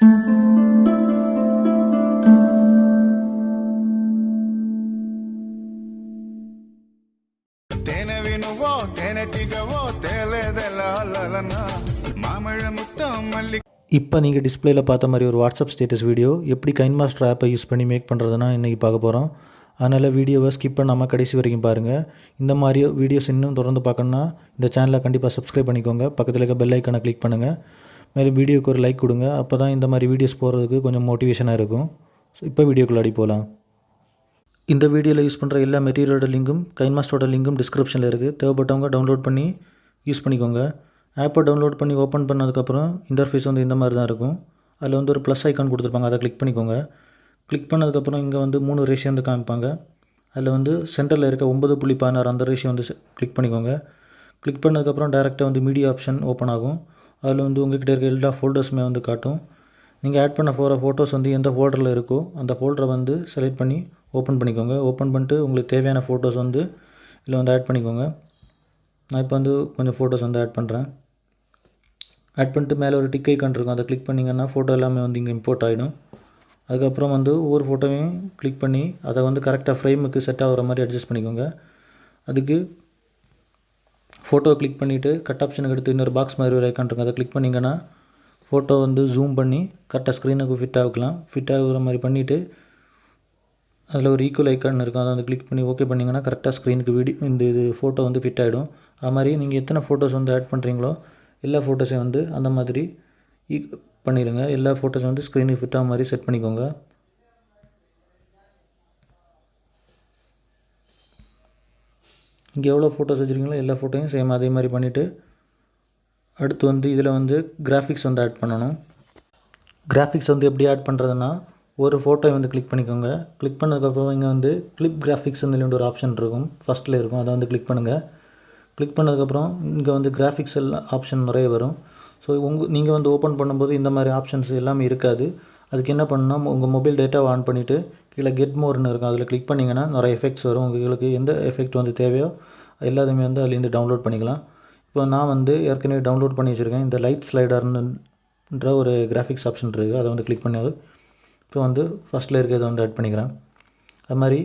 இப்போ நீங்கள் டிஸ்பிளேல பார்த்த மாதிரி ஒரு வாட்ஸ்அப் ஸ்டேட்டஸ் வீடியோ எப்படி கைன்மாஸ்டர் ஆப்பை யூஸ் பண்ணி மேக் பண்ணுறதுனா இன்றைக்கி பார்க்க போகிறோம். அதனால் வீடியோவை ஸ்கிப் பண்ணாமல் கடைசி வரைக்கும் பாருங்கள். இந்த மாதிரி வீடியோஸ் இன்னும் தொடர்ந்து பார்க்கணுன்னா இந்த சேனலை கண்டிப்பாக சப்ஸ்கிரைப் பண்ணிக்கோங்க. பக்கத்தில் இருக்க பெல் ஐக்கானை கிளிக் பண்ணுங்கள். மேலும் வீடியோக்கு ஒரு லைக் கொடுங்க. அப்போ தான் இந்த மாதிரி வீடியோஸ் போகிறதுக்கு கொஞ்சம் மோட்டிவேஷனாக இருக்கும். ஸோ இப்போ வீடியோக்குள்ளாடி போகலாம். இந்த வீடியோவில் யூஸ் பண்ணுற எல்லா மெட்டீரியலோட லிங்கும் கைன்மாஸ்டரோட லிங்கும் டிஸ்கிரிப்ஷனில் இருக்குது. தேவைப்பட்டவங்க டவுன்லோட் பண்ணி யூஸ் பண்ணிக்கோங்க. ஆப்பை டவுன்லோட் பண்ணி ஓப்பன் பண்ணதுக்கப்புறம் இன்டர்ஃபேஸ் வந்து இந்த மாதிரி தான் இருக்கும். அதில் வந்து ஒரு ப்ளஸ் ஐக்கான் கொடுத்துருப்பாங்க, அதை கிளிக் பண்ணிக்கோங்க. கிளிக் பண்ணதுக்கப்புறம் இங்கே வந்து 3 ரேஷியோ வந்து காமிப்பாங்க. அதில் வந்து சென்டரில் இருக்க 9.16 அந்த ரேஷியோ வந்து கிளிக் பண்ணிக்கோங்க. கிளிக் பண்ணதுக்கப்புறம் டேரெக்டாக வந்து மீடியா ஆப்ஷன் ஓப்பன் ஆகும். அதில் வந்து உங்கள்கிட்ட இருக்க எல்லா ஃபோல்டர்ஸுமே வந்து காட்டும். நீங்கள் ஆட் பண்ண போகிற ஃபோட்டோஸ் வந்து எந்த ஃபோல்டரில் இருக்கோ அந்த ஃபோல்டரை வந்து செலக்ட் பண்ணி ஓப்பன் பண்ணிக்கோங்க. ஓப்பன் பண்ணிட்டு உங்களுக்கு தேவையான ஃபோட்டோஸ் வந்து இதில் வந்து ஆட் பண்ணிக்கோங்க. நான் இப்போ வந்து கொஞ்சம் ஃபோட்டோஸ் வந்து ஆட் பண்ணுறேன். ஆட் பண்ணிட்டு மேலே ஒரு டிக் ஐக்கான் இருக்கும், அதை கிளிக் பண்ணிங்கன்னா ஃபோட்டோ எல்லாமே வந்து இங்கே இம்போர்ட் ஆகிடும். அதுக்கப்புறம் வந்து ஒவ்வொரு ஃபோட்டோவையும் கிளிக் பண்ணி அதை வந்து கரெக்டாக ஃப்ரேமுக்கு செட் ஆகிற மாதிரி அட்ஜஸ்ட் பண்ணிக்கோங்க. அதுக்கு ஃபோட்டோவை கிளிக் பண்ணிவிட்டு கட் ஆப்ஷனுக்கு எடுத்து இன்னொரு பாக்ஸ் மாதிரி ஒரு ஐக்கான் இருக்கும், அதை கிளிக் பண்ணிங்கன்னா ஃபோட்டோ வந்து ஜூம் பண்ணி கரெக்டாக ஸ்க்ரீனுக்கு ஃபிட் ஆகுற மாதிரி பண்ணிவிட்டு அதில் ஒரு ஈக்குவல் ஐக்கான் இருக்கும், அதை வந்து கிளிக் பண்ணி ஓகே பண்ணிங்கன்னா கரெக்டாக ஸ்க்ரீனுக்கு இது ஃபோட்டோ வந்து ஃபிட் ஆகிடும். அது மாதிரி நீங்கள் எத்தனை ஃபோட்டோஸ் வந்து ஆட் பண்ணுறீங்களோ எல்லா ஃபோட்டோஸையும் வந்து அந்த மாதிரி பண்ணிடுங்க. எல்லா ஃபோட்டோஸும் வந்து ஸ்க்ரீனுக்கு ஃபிட் ஆகிற மாதிரி செட் பண்ணிக்கோங்க. இங்கே எவ்வளோ ஃபோட்டோஸ் வச்சுருக்கீங்களோ எல்லா ஃபோட்டோயும் சேம் அதே மாதிரி பண்ணிவிட்டு அடுத்து வந்து இதில் வந்து கிராஃபிக்ஸ் வந்து ஆட் பண்ணணும். கிராஃபிக்ஸ் வந்து எப்படி ஆட் பண்ணுறதுன்னா ஒரு ஃபோட்டோவை வந்து கிளிக் பண்ணிக்கோங்க. கிளிக் பண்ணதுக்கப்புறம் இங்கே வந்து கிளிப் கிராஃபிக்ஸ் வந்து ஒரு ஆப்ஷன் இருக்கும், ஃபஸ்ட்டில் இருக்கும், அதை வந்து கிளிக் பண்ணுங்கள். கிளிக் பண்ணதுக்கப்புறம் இங்கே வந்து கிராஃபிக்ஸ் எல்லாம் ஆப்ஷன் நிறைய வரும். ஸோ நீங்கள் வந்து ஓப்பன் பண்ணும்போது இந்த மாதிரி ஆப்ஷன்ஸ் எல்லாமே இருக்காது. அதுக்கு என்ன பண்ணணும்னா உங்கள் மொபைல் டேட்டாவை ஆன் பண்ணிவிட்டு கீழே கெட் மோர்னு இருக்கும், அதில் கிளிக் பண்ணிங்கன்னா நிறைய எஃபெக்ட்ஸ் வரும். உங்களுக்கு எந்த எஃபெக்ட் வந்து தேவையோ எல்லாத்தையுமே வந்து அதுலேருந்து டவுன்லோட் பண்ணிக்கலாம். இப்போ நான் வந்து ஏற்கனவே டவுன்லோட் பண்ணி வச்சுருக்கேன். இந்த லைட் ஸ்லைடர்ன்ற ஒரு கிராஃபிக்ஸ் ஆப்ஷன் இருக்குது, அதை வந்து கிளிக் பண்ணி இப்போ வந்து ஃபஸ்ட்டில் இருக்கிறத வந்து ஆட் பண்ணிக்கிறேன். அது மாதிரி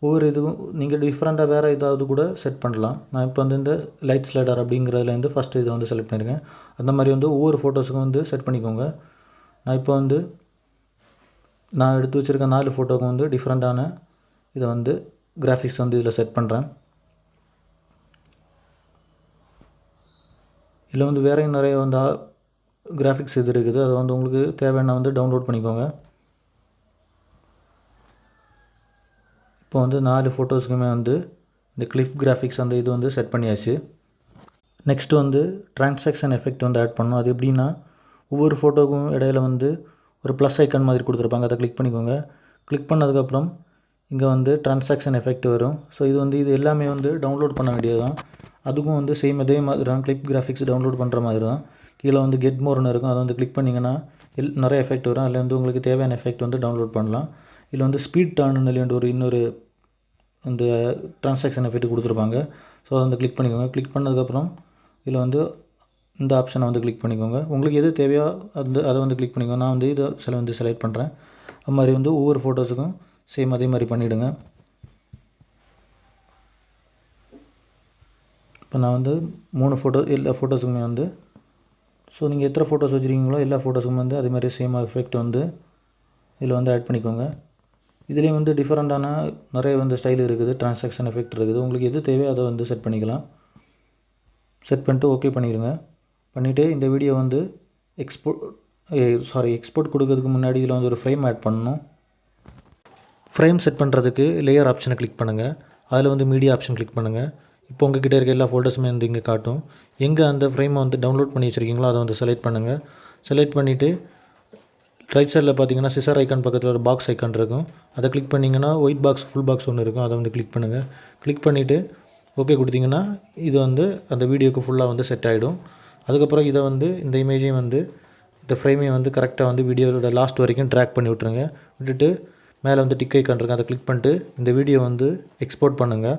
ஒவ்வொரு இதுவும் நீங்கள் டிஃப்ரெண்ட்டாக வேறு ஏதாவது கூட செட் பண்ணலாம். நான் இப்போ வந்து இந்த லைட் ஸ்லைடர் அப்படிங்கிறதுலேருந்து ஃபஸ்ட்டு இதை வந்து செலக்ட் பண்ணியிருக்கேன். அந்த மாதிரி வந்து ஒவ்வொரு ஃபோட்டோஸுக்கும் வந்து செட் பண்ணிக்கோங்க. நான் இப்போ வந்து நான் எடுத்து வச்சுருக்க 4 ஃபோட்டோவுக்கு வந்து டிஃப்ரெண்ட்டான இதை வந்து கிராஃபிக்ஸ் வந்து இதில் செட் பண்ணுறேன். இதில் வந்து வேறையும் நிறைய வந்து கிராஃபிக்ஸ் இது இருக்குது, அதை வந்து உங்களுக்கு தேவையான வந்து டவுன்லோட் பண்ணிக்கோங்க. இப்போ வந்து 4 ஃபோட்டோஸுக்குமே வந்து இந்த கிளிப் கிராஃபிக்ஸ் அந்த இது வந்து செட் பண்ணியாச்சு. நெக்ஸ்ட்டு வந்து ட்ரான்சாக்ஷன் எஃபெக்ட் வந்து ஆட் பண்ணணும். அது எப்படின்னா ஒவ்வொரு ஃபோட்டோவுக்கும் இடையில வந்து ஒரு ப்ளஸ் ஐக்கான் மாதிரி கொடுத்துருப்பாங்க, அதை கிளிக் பண்ணிக்கோங்க. கிளிக் பண்ணதுக்கப்புறம் இங்கே வந்து ட்ரான்சாக்ஷன் எஃபெக்ட் வரும். ஸோ இது எல்லாமே வந்து டவுன்லோட் பண்ண வேண்டியது தான். அதுக்கும் வந்து சேம் இதே மாதிரி தான், கிளிப் கிராஃபிக்ஸ் டவுன்லோட் பண்ணுற மாதிரி தான். கீழே வந்து கெட் மோர்னு இருக்கும், அதை வந்து கிளிக் பண்ணிங்கன்னா நிறைய எஃபெக்ட் வரும். அதில் வந்து உங்களுக்கு தேவையான எஃபெக்ட் வந்து டவுன்லோட் பண்ணலாம். இதில் வந்து ஸ்பீட் டர்ன்னு இன்னொரு அந்த ட்ரான்சாக்ஷன் எஃபெக்ட் கொடுத்துருப்பாங்க. ஸோ அதை வந்து கிளிக் பண்ணிக்கோங்க. கிளிக் பண்ணதுக்கப்புறம் இதில் வந்து இந்த ஆப்ஷனை வந்து கிளிக் பண்ணிக்கோங்க. உங்களுக்கு எது தேவையோ அதை வந்து கிளிக் பண்ணிக்கோங்க. நான் வந்து இதை செலக்ட் பண்ணுறேன். அது மாதிரி வந்து ஒவ்வொரு ஃபோட்டோஸுக்கும் சேம் அதே மாதிரி பண்ணிவிடுங்க. இப்போ நான் வந்து 3 எல்லா ஃபோட்டோஸுக்குமே வந்து நீங்கள் எத்தனை ஃபோட்டோஸ் வச்சுருக்கீங்களோ எல்லா ஃபோட்டோஸுக்கும் வந்து அதே மாதிரி சேம் எஃபெக்ட் வந்து இதில் வந்து ஆட் பண்ணிக்கோங்க. இதுலேயும் வந்து டிஃப்ரெண்ட்டான நிறைய வந்து ஸ்டைல் இருக்குது, ட்ரான்சாக்ஷன் எஃபெக்ட் இருக்குது. உங்களுக்கு எது தேவையோ அதை வந்து செட் பண்ணிக்கலாம். செட் பண்ணிட்டு ஓகே பண்ணிடுங்க. பண்ணிவிட்டு இந்த வீடியோ வந்து எக்ஸ்போர்ட் கொடுக்கறதுக்கு முன்னாடி இதில் வந்து ஒரு ஃப்ரேம் ஆட் பண்ணணும். ஃப்ரேம் செட் பண்ணுறதுக்கு லேயர் ஆப்ஷனை கிளிக் பண்ணுங்கள். அதில் வந்து மீடியா ஆப்ஷன் கிளிக் பண்ணுங்கள். இப்போ உங்கள்கிட்ட இருக்க எல்லா ஃபோட்டோஸுமே வந்து இங்கே காட்டும். எங்கே அந்த ஃப்ரேமை வந்து டவுன்லோட் பண்ணி வச்சுருக்கீங்களோ அதை வந்து செலக்ட் பண்ணுங்கள். செலக்ட் பண்ணிவிட்டு ரைட் சைடில் பார்த்தீங்கன்னா சிசர் ஐக்கான் பக்கத்தில் ஒரு பாக்ஸ் ஐக்கான் இருக்கும், அதை கிளிக் பண்ணிங்கன்னா ஒயிட் பாக்ஸ் ஃபுல் பாக்ஸ் ஒன்று இருக்கும், அதை வந்து கிளிக் பண்ணுங்கள். கிளிக் பண்ணிவிட்டு ஓகே கொடுத்தீங்கன்னா இது வந்து அந்த வீடியோக்கு ஃபுல்லாக வந்து செட் ஆகிடும். அதுக்கப்புறம் இதை வந்து இந்த இமேஜையும் வந்து இந்த ஃப்ரேமையும் வந்து கரெக்டாக வந்து வீடியோவோட லாஸ்ட் வரைக்கும் ட்ராக் பண்ணி விட்டுருங்க. விட்டுட்டு மேலே வந்து டிக் ஐக்கான் இருக்கும், அதை கிளிக் பண்ணிட்டு இந்த வீடியோ வந்து எக்ஸ்போர்ட் பண்ணுங்கள்.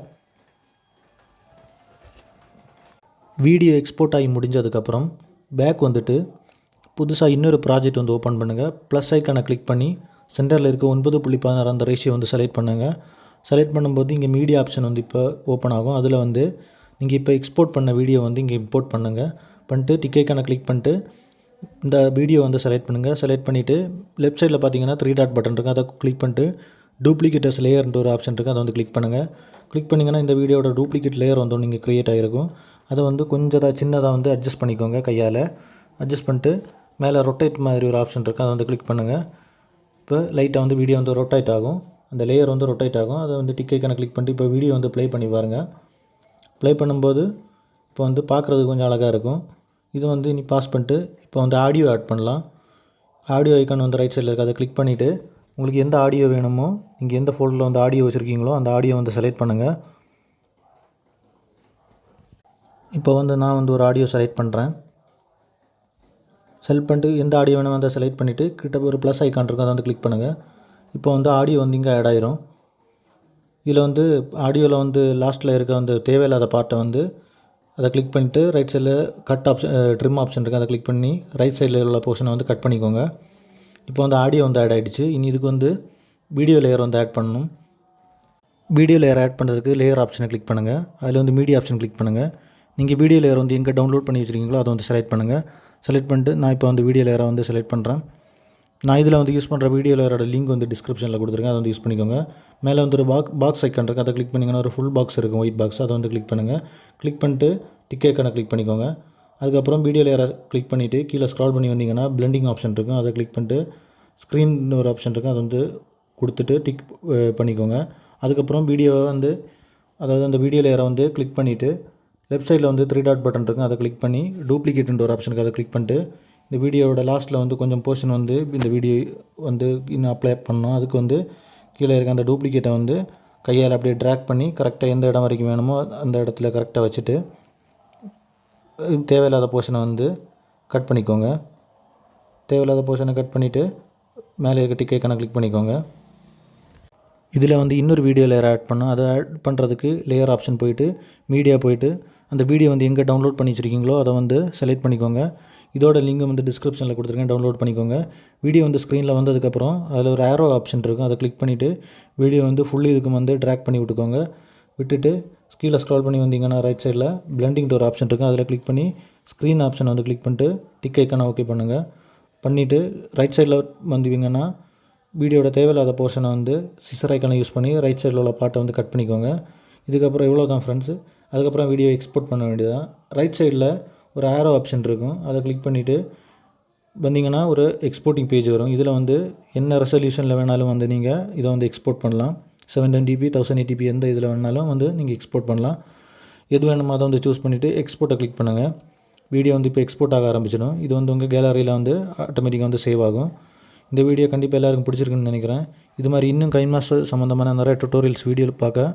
வீடியோ எக்ஸ்போர்ட் ஆகி முடிஞ்சதுக்கப்புறம் பேக் வந்துட்டு புதுசாக இன்னொரு ப்ராஜெக்ட் வந்து ஓப்பன் பண்ணுங்கள். ப்ளஸ் ஐக்கானை கிளிக் பண்ணி சென்டரில் இருக்க 9.16 அந்த ரேஷியோ வந்து செலக்ட் பண்ணுங்கள். செலக்ட் பண்ணும்போது இங்கே மீடியா ஆப்ஷன் வந்து இப்போ ஓப்பன் ஆகும். அதில் வந்து நீங்கள் இப்போ எக்ஸ்போர்ட் பண்ண வீடியோ வந்து இங்கே இம்போர்ட் பண்ணுங்கள். பண்ணிட்டு டிக் ஐக்கானை கிளிக் பண்ணிட்டு இந்த வீடியோ வந்து செலக்ட் பண்ணுங்கள். செலக்ட் பண்ணிவிட்டு லெஃப்ட் சைடில் பார்த்தீங்கன்னா 3 டாட் பட்டன் இருக்குது. அதை கிளிக் பண்ணிட்டு டூப்ளிகேட்டஸ் லேயர்ன்ற ஒரு ஆப்ஷன் இருக்குது. அதை வந்து கிளிக் பண்ணுங்கள். கிளிக் பண்ணிங்கன்னா இந்த வீடியோட டூப்ளிகேட் லேயர் வந்து நீங்கள் க்ரியேட் ஆகிருக்கும். அதை வந்து கொஞ்சம் சின்னதாக வந்து அட்ஜஸ்ட் பண்ணிக்கோங்க. கையால் அட்ஜஸ்ட் பண்ணிட்டு மேலே ரொட்டேட் மாதிரி ஒரு ஆப்ஷன் இருக்குது. அதை வந்து கிளிக் பண்ணுங்கள். இப்போ லைட்டாக வந்து வீடியோ வந்து ரொட்டேட் ஆகும். அந்த லேயர் வந்து ரொட்டேட் ஆகும். அதை வந்து டிக் ஐக்கானை கிளிக் பண்ணிட்டு இப்போ வீடியோ வந்து ப்ளே பண்ணி பாருங்கள். ப்ளே பண்ணும்போது இப்போ வந்து பார்க்குறதுக்கு கொஞ்சம் அழகாக இருக்கும். இது வந்து நீ பாஸ் பண்ணிட்டு இப்போ வந்து ஆடியோ ஆட் பண்ணலாம். ஆடியோ ஐக்கான் வந்து ரைட் சைடில் இருக்குது. அதை கிளிக் பண்ணிவிட்டு உங்களுக்கு எந்த ஆடியோ வேணுமோ நீங்கள் எந்த ஃபோல்டரில் வந்து ஆடியோ வச்சுருக்கீங்களோ அந்த ஆடியோ வந்து செலக்ட் பண்ணுங்கள். இப்போ வந்து நான் வந்து ஒரு ஆடியோ செலக்ட் பண்ணுறேன். செலக்ட் பண்ணிட்டு எந்த ஆடியோ வேணுமோ அதை செலக்ட் பண்ணிவிட்டு கிட்ட ஒரு ப்ளஸ் ஐக்கான் இருக்கும். அதை வந்து கிளிக் பண்ணுங்கள். இப்போ வந்து ஆடியோ வந்து இங்கே ஆட் ஆயிரும். இதில் வந்து ஆடியோவில் வந்து லாஸ்ட்டில் இருக்க வந்து தேவையில்லாத பார்ட்டை வந்து அதை கிளிக் பண்ணிவிட்டு ரைட் சைடில் கட் ஆப்ஷன் ட்ரிம் ஆப்ஷன் இருக்குது. அதை கிளிக் பண்ணி ரைட் சைடில் உள்ள போர்ஷனை வந்து கட் பண்ணிக்கோங்க. இப்போ வந்து ஆடியோ வந்து ஆட் ஆகிடுச்சு. இனி இதுக்கு வந்து வீடியோ லேயர் வந்து ஆட் பண்ணணும். வீடியோ லேயர் ஆட் பண்ணுறதுக்கு லேயர் ஆப்ஷனை கிளிக் பண்ணுங்கள். அதில் வந்து மீடியா ஆப்ஷன் கிளிக் பண்ணுங்கள். நீங்கள் வீடியோ லேயர் வந்து எங்கே டவுன்லோட் பண்ணி வச்சுருக்கீங்களோ அதை வந்து செலக்ட் பண்ணுங்கள். செலக்ட் பண்ணிட்டு நான் இப்போ வந்து வீடியோ லேயரை வந்து செலக்ட் பண்ணுறேன். நான் இதில் வந்து யூஸ் பண்ணுற வீடியோ லேயரோட லிங்க் வந்து டிஸ்கிரிப்ஷனில் கொடுத்துருக்கேன். அதை வந்து யூஸ் பண்ணிக்கோங்க. மேலே வந்து ஒரு பாக்ஸ் ஐக்கான் இருக்குது. அதை கிளிக் பண்ணிங்கன்னா ஒரு ஃபுல் பாக்ஸ் இருக்கும், ஒயிட் பாக்ஸ். அதை வந்து கிளிக் பண்ணுங்கள். கிளிக் பண்ணிட்டு டிக் ஐக்கானை கிளிக் பண்ணிக்கோங்க. அதுக்கப்புறம் வீடியோ லேயரை கிளிக் பண்ணிவிட்டு கீழே ஸ்க்ரால் பண்ணி வந்தீங்கன்னா பிளெண்டிங் ஆப்ஷன் இருக்கும். அதை கிளிக் பண்ணிட்டு ஸ்க்ரீன் ஒரு ஆப்ஷன் இருக்கும். அதை வந்து கொடுத்துட்டு டிக் பண்ணிக்கோங்க. அதுக்கப்புறம் வீடியோவை வந்து அதாவது அந்த வீடியோ லேயரை வந்து கிளிக் பண்ணிவிட்டு லெஃப்ட் சைடில் வந்து 3 டாட் பட்டன் இருக்கும். அதை கிளிக் பண்ணி டூப்ளிகேட்ன்ற ஒரு ஆப்ஷனுக்கு அதை கிளிக் பண்ணிட்டு இந்த வீடியோவோட லாஸ்ட்டில் வந்து கொஞ்சம் போர்ஷன் வந்து இந்த வீடியோ வந்து இன்னும் அப்ளை பண்ணோம். அதுக்கு வந்து கீழே இருக்க அந்த டூப்ளிகேட்டை வந்து கையால் அப்படியே ட்ராக் பண்ணி கரெக்டாக எந்த இடம் வரைக்கும் வேணுமோ அந்த இடத்துல கரெக்டாக வச்சுட்டு தேவையில்லாத போர்ஷனை வந்து கட் பண்ணிக்கோங்க. தேவையில்லாத போர்ஷனை கட் பண்ணிவிட்டு மேலே இருக்க டிக் ஐக்கானை கிளிக் பண்ணிக்கோங்க. இதில் வந்து இன்னொரு வீடியோ லேயர் ஆட் பண்ணோம். அதை ஆட் பண்ணுறதுக்கு லேயர் ஆப்ஷன் போயிட்டு மீடியா போயிட்டு அந்த வீடியோ வந்து எங்கே டவுன்லோட் பண்ணி வச்சுருக்கீங்களோ அதை வந்து செலக்ட் பண்ணிக்கோங்க. இதோட லிங்க் வந்து டிஸ்கிரிப்ஷனில் கொடுத்துருக்கேன். டவுன்லோட் பண்ணிக்கோங்க. வீடியோ வந்து ஸ்க்ரீனில் வந்ததுக்கப்புறம் அதில் ஒரு ஆரோ ஆப்ஷன் இருக்கும். அதை கிளிக் பண்ணிவிட்டு வீடியோ வந்து ஃபுல்லி இதுக்கு வந்து ட்ராக் பண்ணி விட்டுக்கோங்க. விட்டுட்டு கீழே ஸ்க்ரால் பண்ணி வந்தீங்கன்னா ரைட் சைடில் பிளெண்டிங் ஒரு ஆப்ஷன் இருக்கும். அதில் கிளிக் பண்ணி ஸ்க்ரீன் ஆப்ஷன் வந்து கிளிக் பண்ணிட்டு டிக் ஐக்கானை ஓகே பண்ணுங்கள். பண்ணிவிட்டு ரைட் சைடில் வந்தீங்கன்னா வீடியோட தேவையில்லாத போர்ஷனை வந்து சிசர் ஐக்கானை யூஸ் பண்ணி ரைட் சைடில் உள்ள பார்ட்டை வந்து கட் பண்ணிக்கோங்க. இதுக்கப்புறம் இவ்வளோ தான் ஃப்ரெண்ட்ஸு. அதுக்கப்புறம் வீடியோ எக்ஸ்போர்ட் பண்ண வேண்டியதான். ரைட் சைடில் ஒரு ஆரோ ஆப்ஷன் இருக்கும். அதை கிளிக் பண்ணிவிட்டு வந்தீங்கன்னா ஒரு எக்ஸ்போர்ட்டிங் பேஜ் வரும். இதில் வந்து என்ன ரெசல்யூஷனில் வேணாலும் வந்து நீங்கள் இதை வந்து எக்ஸ்போர்ட் பண்ணலாம். 720p 1080p எந்த இதில் வேணாலும் வந்து நீங்கள் எக்ஸ்போர்ட் பண்ணலாம். எது வேணுமோ அதை வந்து சூஸ் பண்ணிவிட்டு எக்ஸ்போர்ட்டை கிளிக் பண்ணுங்கள். வீடியோ வந்து இப்போ எக்ஸ்போர்ட் ஆக ஆரம்பிச்சிடும். இது வந்து உங்கள் கேலரியில் வந்து ஆட்டோமேட்டிக்காக வந்து சேவ் ஆகும். இந்த வீடியோ கண்டிப்பாக எல்லாருக்கும் பிடிச்சிருக்குன்னு நினைக்கிறேன். இது மாதிரி இன்னும் கைன்மாஸ்டர் சம்மந்தமான நிறைய டுட்டோரியல்ஸ் வீடியோ பார்க்க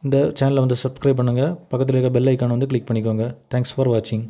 இந்த சேனலை வந்து சப்ஸ்கிரைப் பண்ணுங்கள். பக்கத்தில் இருக்க பெல் ஐக்கான் வந்து கிளிக் பண்ணிக்கோங்க. தேங்க்ஸ் ஃபார் வாட்சிங்.